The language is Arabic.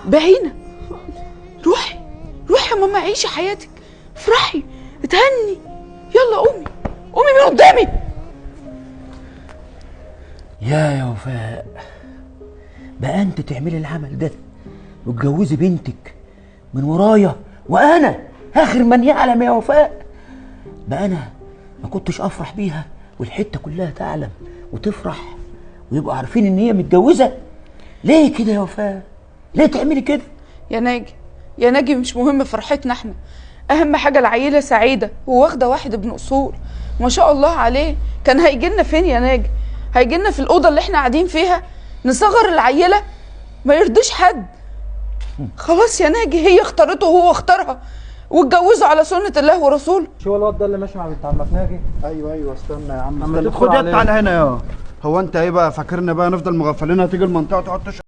باهينه، روحي روحي يا ماما، عيشي حياتك، افرحي، اتهني، يلا قومي قومي من قدامي. يا وفاء، بقى انت تعملي العمل ده وتجوزي بنتك من ورايا، وانا اخر من يعلم يا وفاء؟ بقى انا ما كنتش افرح بيها والحته كلها تعلم وتفرح ويبقوا عارفين ان هي متجوزه؟ ليه كده يا وفاء؟ ليه تعملي كده؟ يا ناجي يا ناجي، مش مهم فرحتنا احنا، اهم حاجه العيله سعيده وواخده واحد ابن اصول ما شاء الله عليه. كان هيجي لنا فين يا ناجي؟ هيجي لنا في الاوضه اللي احنا قاعدين فيها نصغر العيله؟ ما يرضيش حد. خلاص يا ناجي، هي اختارته وهو اختارها واتجوزوا على سنه الله ورسوله. شو الواد ده اللي ماشي مع بنت عمك ناجي؟ ايوه استنى يا عم، اما استنى، تدخل خد عليه. تعالى هنا. هو انت ايه بقى فاكرنا بقى نفضل مغفلين؟ هتيجي المنطقه تقعد تشرب